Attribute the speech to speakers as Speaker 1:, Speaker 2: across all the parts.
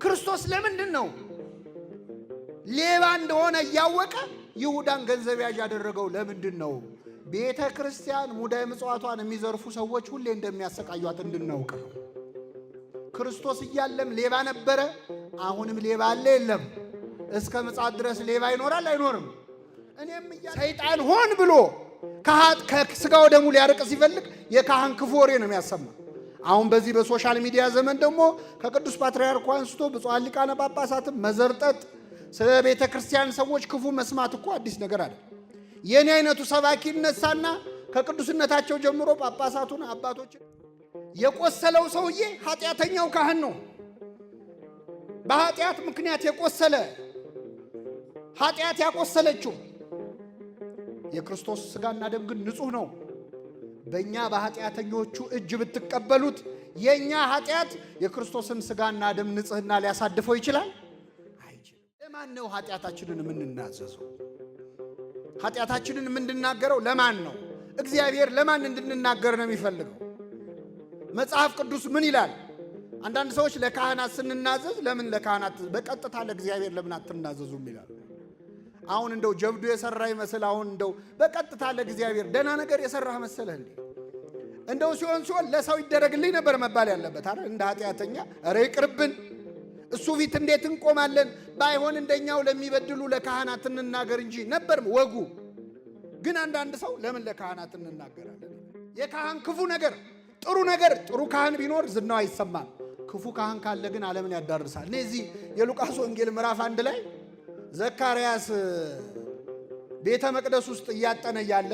Speaker 1: ክርስቶስ ለምንድን ነው ሌባ እንደሆነ ያወቀ ይሁዳን ገንዘብ ያዥ ያደረገው? ለምንድን ነው? ቤተ ክርስቲያን ሙዳየ ምጽዋቷን የሚዘርፉ ሰዎች ሁሌ እንደሚያሰቃዩት እንድናውቅ ነው። ክርስቶስ እያለም ሌባ ነበረ፣ አሁንም ሌባ አለ የለም? እስከ ምጽአት ድረስ ሌባ ይኖራል አይኖርም? እኔም ሰይጣን ሆን ብሎ ከስጋው ደሙ ሊያርቅ ሲፈልግ የካህን ክፉ ወሬ ነው የሚያሰማ። አሁን በዚህ በሶሻል ሚዲያ ዘመን ደግሞ ከቅዱስ ፓትርያርኩ አንስቶ ብፁዓን ሊቃነ ጳጳሳትም መዘርጠጥ፣ ስለ ቤተ ክርስቲያን ሰዎች ክፉ መስማት እኮ አዲስ ነገር አይደል። የኔ አይነቱ ሰባኪ ይነሳና ከቅዱስነታቸው ጀምሮ ጳጳሳቱን አባቶችን የቆሰለው ሰውዬ ኃጢአተኛው ካህን ነው። በኃጢአት ምክንያት የቆሰለ ኃጢአት ያቆሰለችው የክርስቶስ ሥጋና ደም ግን ንጹህ ነው። በእኛ በኃጢአተኞቹ እጅ ብትቀበሉት የእኛ ኃጢአት የክርስቶስን ሥጋና ደም ንጽህና ሊያሳድፈው ይችላል? አይችልም። ለማን ነው ኃጢአታችንን የምንናዘዘው? ኃጢአታችንን የምንናገረው ለማን ነው? እግዚአብሔር ለማን እንድንናገር ነው የሚፈልገው? መጽሐፍ ቅዱስ ምን ይላል? አንዳንድ ሰዎች ለካህናት ስንናዘዝ ለምን ለካህናት በቀጥታ ለእግዚአብሔር ለምን አትናዘዙም ይላል። አሁን እንደው ጀብዱ የሰራ ይመስል አሁን እንደው በቀጥታ ለእግዚአብሔር ደህና ነገር የሰራህ መሰለህ እንዴ? እንደው ሲሆን ለሰው ይደረግልኝ ነበር መባል ያለበት አይደል? እንደ ኃጢአተኛ ኧረ ይቅርብን፣ እሱ ፊት እንዴት እንቆማለን? ባይሆን እንደኛው ለሚበድሉ ለካህናት እንናገር እንጂ ነበር ወጉ። ግን አንዳንድ ሰው ለምን ለካህናት እንናገራለን? የካህን ክፉ ነገር ጥሩ ካህን ቢኖር ዝናው አይሰማም። ክፉ ካህን ካለ ግን ዓለምን ያዳርሳል። እነዚህ የሉቃስ ወንጌል ምዕራፍ 1 ላይ ዘካርያስ ቤተ መቅደስ ውስጥ እያጠነ እያለ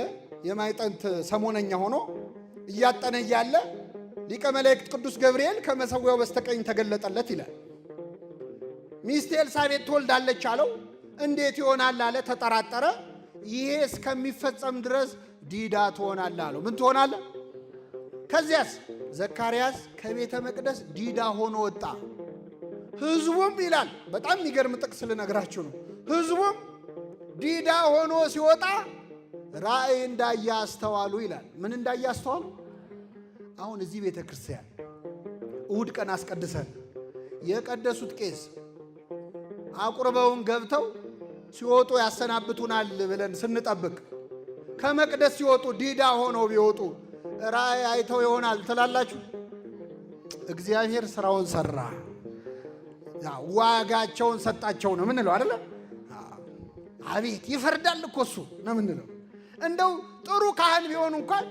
Speaker 1: የማይጠንት ሰሞነኛ ሆኖ እያጠነ እያለ ሊቀ መላእክት ቅዱስ ገብርኤል ከመሰዊያው በስተቀኝ ተገለጠለት ይላል። ሚስት ኤልሳቤጥ ትወልዳለች አለው። እንዴት ይሆናል አለ፣ ተጠራጠረ። ይሄ እስከሚፈጸም ድረስ ዲዳ ትሆናለህ አለው። ምን ትሆናለህ? ከዚያስ ዘካርያስ ከቤተ መቅደስ ዲዳ ሆኖ ወጣ። ሕዝቡም ይላል፣ በጣም የሚገርም ጥቅስ ልነግራችሁ ነው። ሕዝቡም ዲዳ ሆኖ ሲወጣ ራእይ እንዳየ አስተዋሉ ይላል። ምን እንዳየ አስተዋሉ? አሁን እዚህ ቤተ ክርስቲያን እሑድ ቀን አስቀድሰን የቀደሱት ቄስ አቁርበውን ገብተው ሲወጡ ያሰናብቱናል ብለን ስንጠብቅ ከመቅደስ ሲወጡ ዲዳ ሆነው ቢወጡ ራእይ አይተው ይሆናል ትላላችሁ? እግዚአብሔር ስራውን ሰራ፣ ዋጋቸውን ሰጣቸው ነው ምንለው አይደለ? አቤት ይፈርዳል እኮ እሱ ነው ምንለው። እንደው ጥሩ ካህን ቢሆኑ እንኳን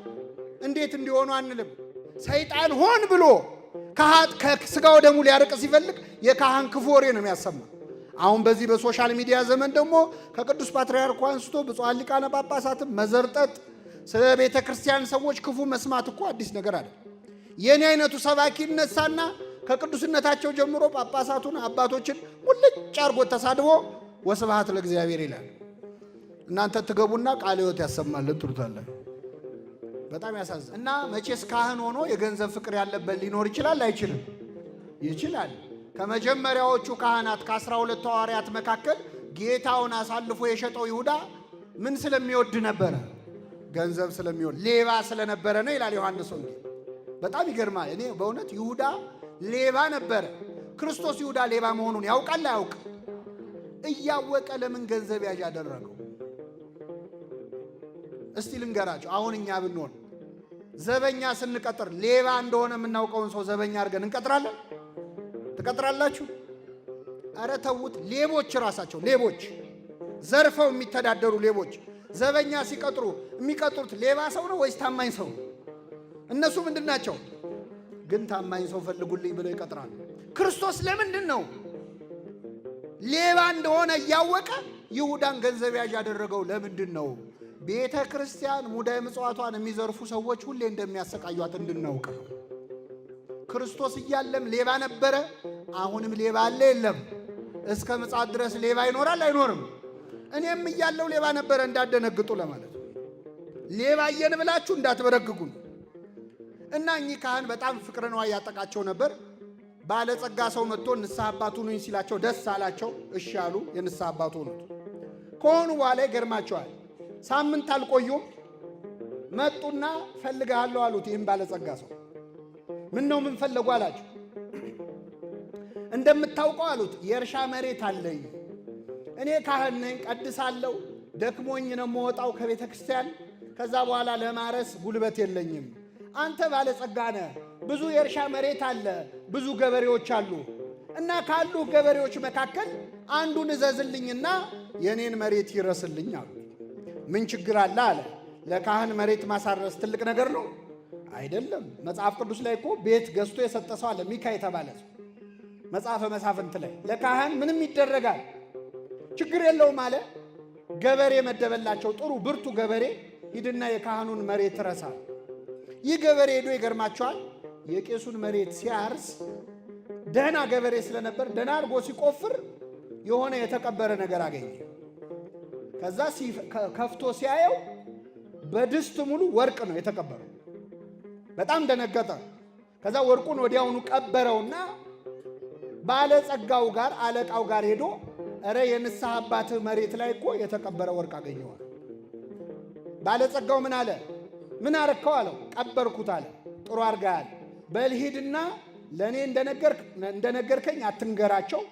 Speaker 1: እንዴት እንዲሆኑ አንልም። ሰይጣን ሆን ብሎ ከስጋው ደሙ ሊያርቅ ሲፈልግ የካህን ክፉ ወሬ ነው የሚያሰማ። አሁን በዚህ በሶሻል ሚዲያ ዘመን ደግሞ ከቅዱስ ፓትርያርኩ አንስቶ ብፁዓን ሊቃነ ጳጳሳትም መዘርጠጥ፣ ስለ ቤተ ክርስቲያን ሰዎች ክፉ መስማት እኮ አዲስ ነገር አይደል። የኔ አይነቱ ሰባኪ ይነሳና ከቅዱስነታቸው ጀምሮ ጳጳሳቱን አባቶችን ሙልጭ አርጎ ተሳድቦ ወስብሐት ለእግዚአብሔር ይላል። እናንተ ትገቡና ቃለ ሕይወት ያሰማልን ትሉታለን። በጣም ያሳዝን እና መቼስ ካህን ሆኖ የገንዘብ ፍቅር ያለበት ሊኖር ይችላል አይችልም? ይችላል። ከመጀመሪያዎቹ ካህናት ከ12 ሐዋርያት መካከል ጌታውን አሳልፎ የሸጠው ይሁዳ ምን ስለሚወድ ነበረ? ገንዘብ ስለሚወድ፣ ሌባ ስለነበረ ነው ይላል ዮሐንስ ወንጌል። በጣም ይገርማል። እኔ በእውነት ይሁዳ ሌባ ነበረ። ክርስቶስ ይሁዳ ሌባ መሆኑን ያውቃል አያውቅ? እያወቀ ለምን ገንዘብ ያዥ አደረገው? እስቲ ልንገራቸው። አሁን እኛ ብንሆን ዘበኛ ስንቀጥር ሌባ እንደሆነ የምናውቀውን ሰው ዘበኛ አድርገን እንቀጥራለን? ትቀጥራላችሁ? አረ ተዉት። ሌቦች ራሳቸው ሌቦች፣ ዘርፈው የሚተዳደሩ ሌቦች ዘበኛ ሲቀጥሩ የሚቀጥሩት ሌባ ሰው ነው ወይስ ታማኝ ሰው? እነሱ ምንድን ናቸው? ግን ታማኝ ሰው ፈልጉልኝ ብለው ይቀጥራሉ። ክርስቶስ ለምንድን ነው ሌባ እንደሆነ እያወቀ ይሁዳን ገንዘብ ያዥ ያደረገው? ለምንድን ነው? ቤተ ክርስቲያን ሙዳየ ምጽዋቷን የሚዘርፉ ሰዎች ሁሌ እንደሚያሰቃዩት እንድናውቅ ነው። ክርስቶስ እያለም ሌባ ነበረ፣ አሁንም ሌባ አለ የለም? እስከ ምጽአት ድረስ ሌባ ይኖራል አይኖርም? እኔም እያለው ሌባ ነበረ እንዳደነግጡ ለማለት ነው። ሌባ አየን ብላችሁ እንዳትበረግጉ ነው። እና እኚህ ካህን በጣም ፍቅረ ነዋይ ያጠቃቸው ነበር። ባለጸጋ ሰው መጥቶ ንስሐ አባቱ ነኝ ሲላቸው ደስ አላቸው። እሺ አሉ። የንስሐ አባቱ ሆኑት። ከሆኑ በኋላ ይገርማቸዋል። ሳምንት አልቆዩም። መጡና ፈልግሃለሁ አሉት። ይህም ባለጸጋ ሰው ምን ነው ምን ፈለጉ አላቸው። እንደምታውቀው አሉት የእርሻ መሬት አለኝ፣ እኔ ካህን ነኝ፣ ቀድሳለሁ፣ ደክሞኝ ነው የምወጣው ከቤተ ክርስቲያን። ከዛ በኋላ ለማረስ ጉልበት የለኝም። አንተ ባለጸጋ ነህ፣ ብዙ የእርሻ መሬት አለ፣ ብዙ ገበሬዎች አሉ እና ካሉ ገበሬዎች መካከል አንዱን እዘዝልኝና የኔን መሬት ይረስልኝ አሉ። ምን ችግር አለ አለ። ለካህን መሬት ማሳረስ ትልቅ ነገር ነው አይደለም? መጽሐፍ ቅዱስ ላይ እኮ ቤት ገዝቶ የሰጠ ሰው አለ፣ ሚካ የተባለ ሰው። መጽሐፈ መሳፍንት ላይ ለካህን ምንም ይደረጋል፣ ችግር የለውም አለ። ገበሬ መደበላቸው፣ ጥሩ ብርቱ ገበሬ። ሂድና የካህኑን መሬት ረሳል። ይህ ገበሬ ሄዶ ይገርማቸዋል፣ የቄሱን መሬት ሲያርስ ደህና ገበሬ ስለነበር ደህና አድርጎ ሲቆፍር የሆነ የተቀበረ ነገር አገኘ። ከዛ ከፍቶ ሲያየው በድስት ሙሉ ወርቅ ነው የተቀበረው። በጣም ደነገጠ። ከዛ ወርቁን ወዲያውኑ ቀበረውና ባለጸጋው ጋር አለቃው ጋር ሄዶ እረ የንስሐ አባትህ መሬት ላይ እኮ የተቀበረ ወርቅ አገኘዋል። ባለጸጋው ምን አለ? ምን አረከው አለው። ቀበርኩት አለ። ጥሩ አድርገሃል። በል ሂድና ለእኔ እንደነገርከኝ አትንገራቸው፣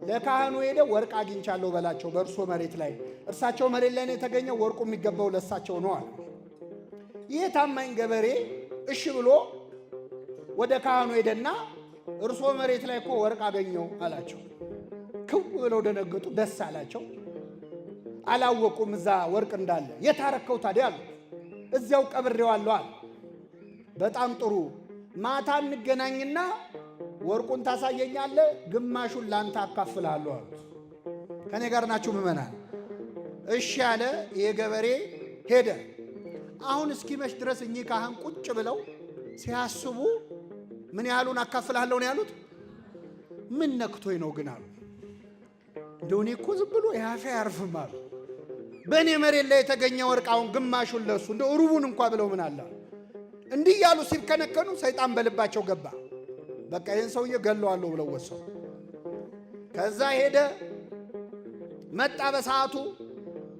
Speaker 1: ለካህኑ ሄደ ወርቅ አግኝቻለሁ በላቸው በእርሶ መሬት ላይ። እርሳቸው መሬት ላይ ነው የተገኘው፣ ወርቁ የሚገባው ለእሳቸው ነው አለ። ይህ ታማኝ ገበሬ እሺ ብሎ ወደ ካህኑ ሄደና እርሶ መሬት ላይ እኮ ወርቅ አገኘው አላቸው። ክው ብለው ደነገጡ፣ ደስ አላቸው። አላወቁም እዛ ወርቅ እንዳለ። የታረከው ታዲያ አሉ። እዚያው ቀብሬዋለሁ አለ። በጣም ጥሩ፣ ማታ እንገናኝና ወርቁን ታሳየኛለህ፣ ግማሹን ላንተ አካፍልሃለሁ አሉት። ከኔ ጋር ናችሁ ምዕመናን? እሺ ያለ ይሄ ገበሬ ሄደ። አሁን እስኪመሽ ድረስ እኚህ ካህን ቁጭ ብለው ሲያስቡ ምን ያህሉን አካፍልሃለሁ ነው ያሉት? ምን ነክቶኝ ነው ግን አሉ። እንደው እኔ እኮ ዝም ብሎ ያፌ ያርፍም አሉ። በእኔ መሬት ላይ የተገኘ ወርቅ አሁን ግማሹን ለሱ እንደው ሩቡን እንኳ ብለው ምን አለ። እንዲህ ያሉ ሲከነከኑ ሰይጣን በልባቸው ገባ። በቃ ይህን ሰውዬ ገለዋለሁ ብለው ወሰኑ። ከዛ ሄደ መጣ። በሰዓቱ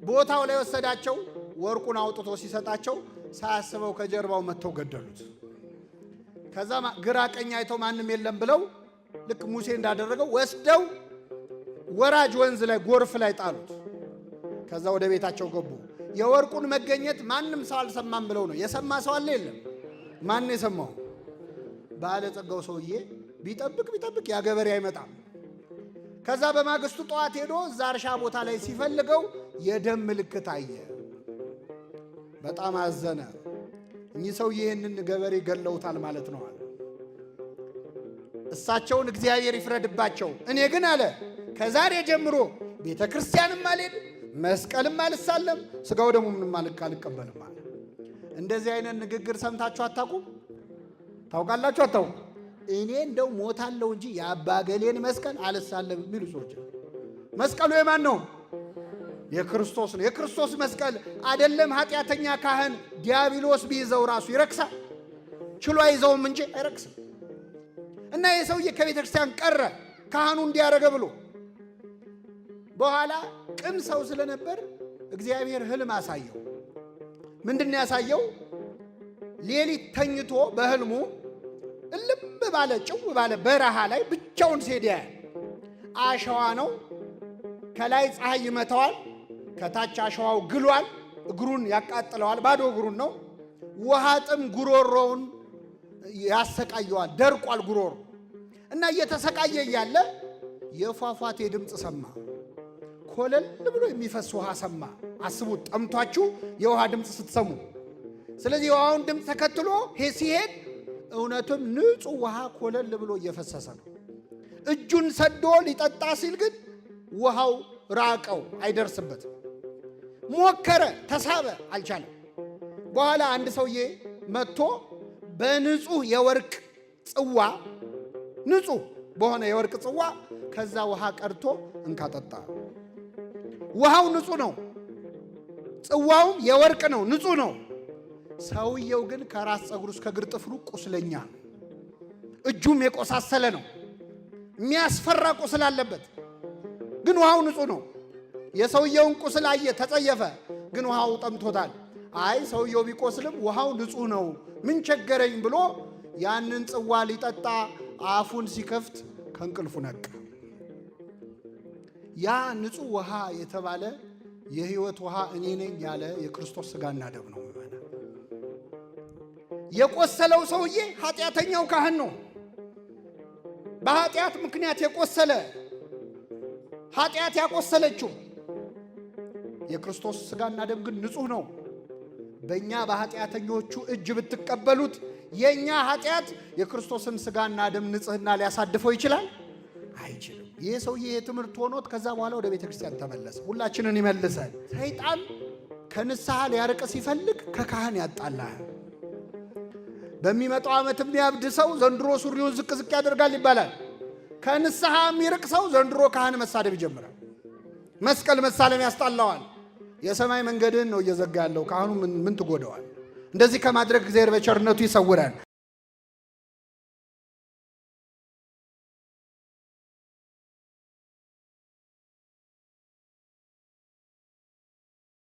Speaker 1: ቦታው ላይ ወሰዳቸው። ወርቁን አውጥቶ ሲሰጣቸው ሳያስበው ከጀርባው መጥተው ገደሉት። ከዛ ግራ ቀኝ አይተው ማንም የለም ብለው ልክ ሙሴ እንዳደረገው ወስደው ወራጅ ወንዝ ላይ ጎርፍ ላይ ጣሉት። ከዛ ወደ ቤታቸው ገቡ። የወርቁን መገኘት ማንም ሰው አልሰማም ብለው ነው። የሰማ ሰው አለ የለም? ማን የሰማው? ባለጸጋው ሰውዬ ቢጠብቅ ያ ገበሬ አይመጣም። ከዛ በማግስቱ ጠዋት ሄዶ እዛ እርሻ ቦታ ላይ ሲፈልገው የደም ምልክት አየ። በጣም አዘነ። እኚህ ሰው ይህንን ገበሬ ገለውታል ማለት ነው አለ። እሳቸውን እግዚአብሔር ይፍረድባቸው። እኔ ግን አለ ከዛሬ ጀምሮ ቤተ ክርስቲያንም አልሄድም፣ መስቀልም አልሳለም፣ ስጋው ደግሞ ምንም አልቀበልም አለ። እንደዚህ አይነት ንግግር ሰምታችሁ አታውቁም? ታውቃላችሁ አታውቁም? እኔ እንደው ሞታለሁ እንጂ የአባገሌን መስቀል አልሳለም የሚሉ ሰዎች። መስቀሉ የማን ነው? የክርስቶስ ነው። የክርስቶስ መስቀል አይደለም ኃጢአተኛ ካህን ዲያብሎስ ቢይዘው ራሱ ይረክሳል። ችሎ አይዘውም እንጂ አይረክስም። እና የሰውዬ ከቤተ ክርስቲያን ቀረ ካህኑ እንዲያረገ ብሎ። በኋላ ቅን ሰው ስለነበር እግዚአብሔር ህልም አሳየው። ምንድን ያሳየው? ሌሊት ተኝቶ በህልሙ እልም ባለ ጭው ባለ በረሃ ላይ ብቻውን ሲሄድ ያያል። አሸዋ ነው። ከላይ ፀሐይ ይመታዋል፣ ከታች አሸዋው ግሏል፣ እግሩን ያቃጥለዋል፣ ባዶ እግሩን ነው። ውሃ ጥም ጉሮሮውን ያሰቃየዋል፣ ደርቋል ጉሮሮ። እና እየተሰቃየ እያለ የፏፏቴ ድምፅ ሰማ። ኮለል ብሎ የሚፈስ ውሃ ሰማ። አስቡት፣ ጠምቷችሁ የውሃ ድምፅ ስትሰሙ። ስለዚህ የውሃውን ድምፅ ተከትሎ ሲሄድ እውነትም ንጹሕ ውሃ ኮለል ብሎ እየፈሰሰ ነው። እጁን ሰዶ ሊጠጣ ሲል ግን ውሃው ራቀው፣ አይደርስበትም። ሞከረ፣ ተሳበ፣ አልቻለም። በኋላ አንድ ሰውዬ መጥቶ በንጹሕ የወርቅ ጽዋ፣ ንጹሕ በሆነ የወርቅ ጽዋ ከዛ ውሃ ቀድቶ እንካጠጣ። ውሃው ንጹሕ ነው፣ ጽዋውም የወርቅ ነው፣ ንጹሕ ነው። ሰውየው ግን ከራስ ፀጉሩ እስከ እግር ጥፍሩ ቁስለኛ ነው። እጁም የቆሳሰለ ነው። የሚያስፈራ ቁስል አለበት። ግን ውሃው ንጹሕ ነው። የሰውየውን ቁስል አየ፣ ተጸየፈ። ግን ውሃው ጠምቶታል። አይ ሰውየው ቢቆስልም ውሃው ንጹሕ ነው፣ ምን ቸገረኝ ብሎ ያንን ጽዋ ሊጠጣ አፉን ሲከፍት ከእንቅልፉ ነቃ። ያ ንጹህ ውሃ የተባለ የሕይወት ውሃ እኔ ነኝ ያለ የክርስቶስ ሥጋና ደም ነው። የቆሰለው ሰውዬ ኃጢአተኛው ካህን ነው። በኃጢአት ምክንያት የቆሰለ ኃጢአት ያቆሰለችው የክርስቶስ ሥጋና ደም ግን ንጹህ ነው። በእኛ በኃጢአተኞቹ እጅ ብትቀበሉት የእኛ ኃጢአት የክርስቶስን ሥጋና ደም ንጽህና ሊያሳድፈው ይችላል? አይችልም። ይህ ሰውዬ የትምህርት ሆኖት ከዛ በኋላ ወደ ቤተ ክርስቲያን ተመለሰ። ሁላችንን ይመልሰን። ሰይጣን ከንስሐ ሊያርቅ ሲፈልግ ከካህን ያጣላል። በሚመጣው ዓመት የሚያብድ ሰው ዘንድሮ ሱሪውን ዝቅ ዝቅ ያደርጋል ይባላል። ከንስሐ የሚርቅ ሰው ዘንድሮ ካህን መሳደብ ይጀምራል። መስቀል መሳለም ያስጣላዋል። የሰማይ መንገድን ነው እየዘጋ ያለው። ካህኑ ምን ትጎደዋል? እንደዚህ ከማድረግ እግዚአብሔር በቸርነቱ ይሰውራል።